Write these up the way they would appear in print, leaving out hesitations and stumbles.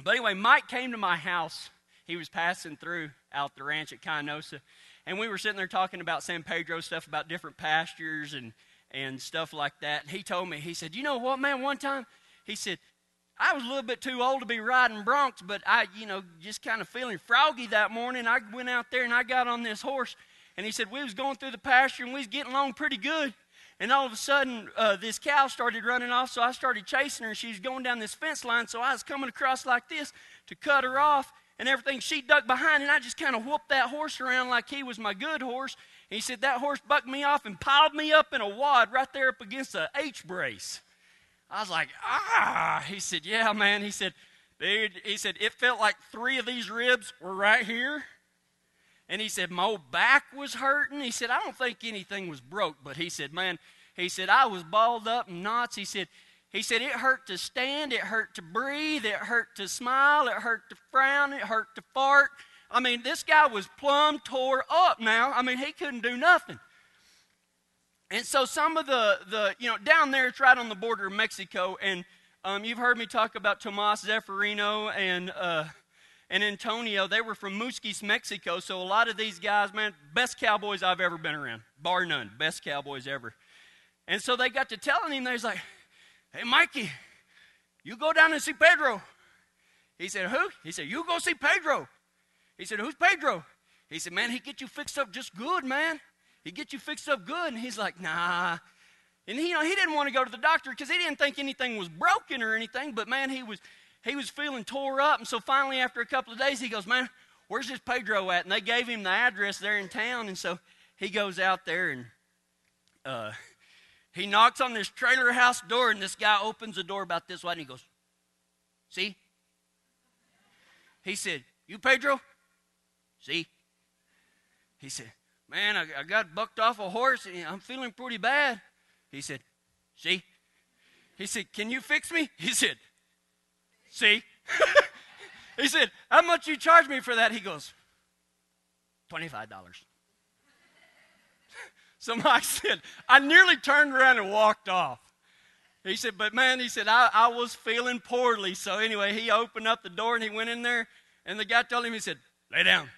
But anyway, Mike came to my house. He was passing through out the ranch at Caynosa, and we were sitting there talking about San Pedro stuff, about different pastures and stuff like that. And he told me, he said, you know what, man, one time, he said, I was a little bit too old to be riding broncs, but I, just kind of feeling froggy that morning. I went out there and I got on this horse, and he said, we was going through the pasture and we was getting along pretty good. And all of a sudden, this cow started running off, so I started chasing her, and she was going down this fence line, so I was coming across like this to cut her off and everything. She ducked behind, and I just kind of whooped that horse around like he was my good horse. And he said that horse bucked me off and piled me up in a wad right there up against the H-brace. I was like, ah. He said, yeah, man. He said, dude, he said, it felt like 3 of these ribs were right here. And he said, my old back was hurting. He said, I don't think anything was broke. But he said, man, he said, I was balled up in knots. He said, it hurt to stand. It hurt to breathe. It hurt to smile. It hurt to frown. It hurt to fart. I mean, this guy was plumb tore up now. I mean, he couldn't do nothing. And so some of the down there, it's right on the border of Mexico. And you've heard me talk about Tomas Zeffirino and Antonio. They were from Musquis, Mexico. So a lot of these guys, man, best cowboys I've ever been around. Bar none. Best cowboys ever. And so they got to telling him, they was like, hey, Mikey, you go down and see Pedro. He said, who? He said, you go see Pedro. He said, who's Pedro? He said, man, he get you fixed up just good, man. He get you fixed up good. And he's like, nah. And he didn't want to go to the doctor because he didn't think anything was broken or anything. But, man, he was feeling tore up. And so finally, after a couple of days, he goes, man, where's this Pedro at? And they gave him the address there in town. And so he goes out there and he knocks on this trailer house door. And this guy opens the door about this wide. And he goes, see? He said, you Pedro? See? He said, man, I got bucked off a horse, and I'm feeling pretty bad. He said, see? He said, can you fix me? He said, see? He said, how much you charge me for that? He goes, $25. So Mike said, I nearly turned around and walked off. He said, but man, he said, I was feeling poorly. So anyway, he opened up the door and he went in there, and the guy told him, he said, lay down.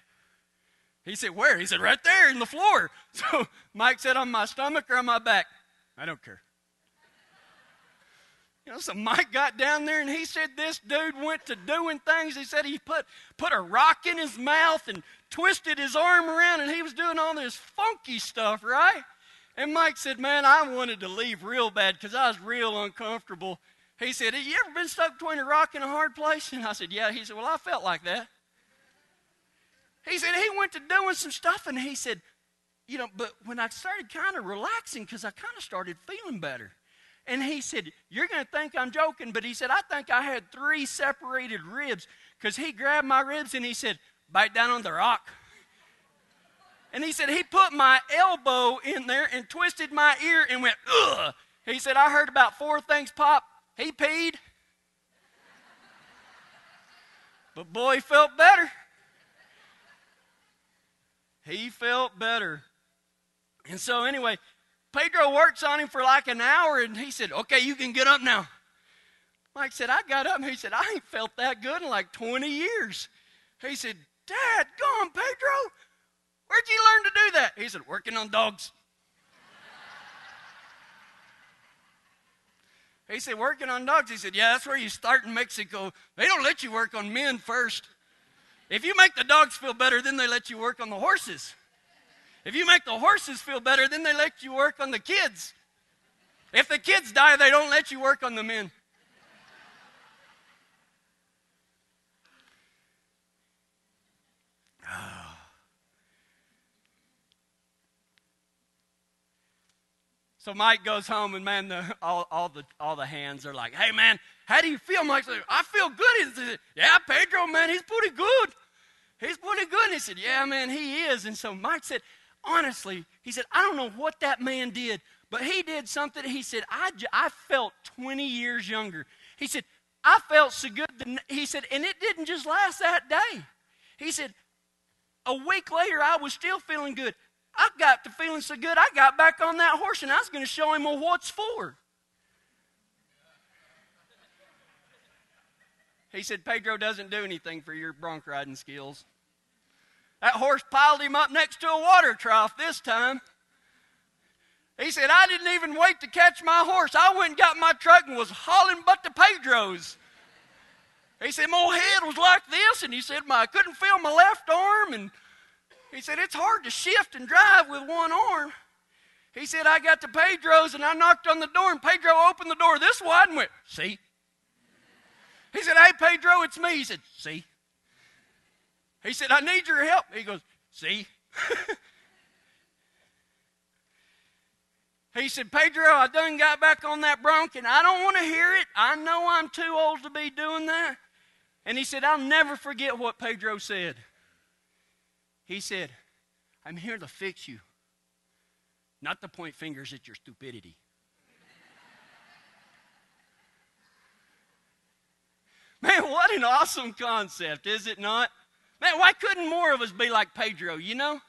He said, where? He said, right there in the floor. So Mike said, on my stomach or on my back? I don't care. So Mike got down there, and he said this dude went to doing things. He said he put a rock in his mouth and twisted his arm around, and he was doing all this funky stuff, right? And Mike said, man, I wanted to leave real bad because I was real uncomfortable. He said, have you ever been stuck between a rock and a hard place? And I said, yeah. He said, well, I felt like that. He said he went to doing some stuff, and he said, but when I started kind of relaxing, because I kind of started feeling better. And he said, you're going to think I'm joking, but he said, I think I had 3 separated ribs, because he grabbed my ribs and he said, bite down on the rock. And he said, he put my elbow in there and twisted my ear and went, ugh. He said, I heard about 4 things pop. He peed. But boy, he felt better. He felt better. And so anyway, Pedro works on him for like an hour, and he said, okay, you can get up now. Mike said, I got up, and he said, I ain't felt that good in like 20 years. He said, Dad, go on, Pedro. Where'd you learn to do that? He said, working on dogs. He said, working on dogs? He said, yeah, that's where you start in Mexico. They don't let you work on men first. If you make the dogs feel better, then they let you work on the horses. If you make the horses feel better, then they let you work on the kids. If the kids die, they don't let you work on the men. So Mike goes home, and man, all the hands are like, hey man, how do you feel? Mike's like, I feel good. He said, yeah, Pedro, man, he's pretty good. He's pretty good. And he said, yeah, man, he is. And so Mike said, honestly, he said, I don't know what that man did, but he did something. He said, I felt 20 years younger. He said, I felt so good. He said, and it didn't just last that day. He said, a week later, I was still feeling good. I got to feeling so good, I got back on that horse, and I was going to show him what's for. He said, Pedro doesn't do anything for your bronc riding skills. That horse piled him up next to a water trough this time. He said, I didn't even wait to catch my horse. I went and got my truck and was hauling butt to Pedro's. He said, my old head was like this, and he said, I couldn't feel my left arm, and he said, it's hard to shift and drive with one arm. He said, I got to Pedro's, and I knocked on the door, and Pedro opened the door this wide and went, see? He said, hey, Pedro, it's me. He said, see? He said, I need your help. He goes, see? He said, Pedro, I done got back on that bronc, and I don't want to hear it. I know I'm too old to be doing that. And he said, I'll never forget what Pedro said. He said, I'm here to fix you, not to point fingers at your stupidity. Man, what an awesome concept, is it not? Man, why couldn't more of us be like Pedro, you know?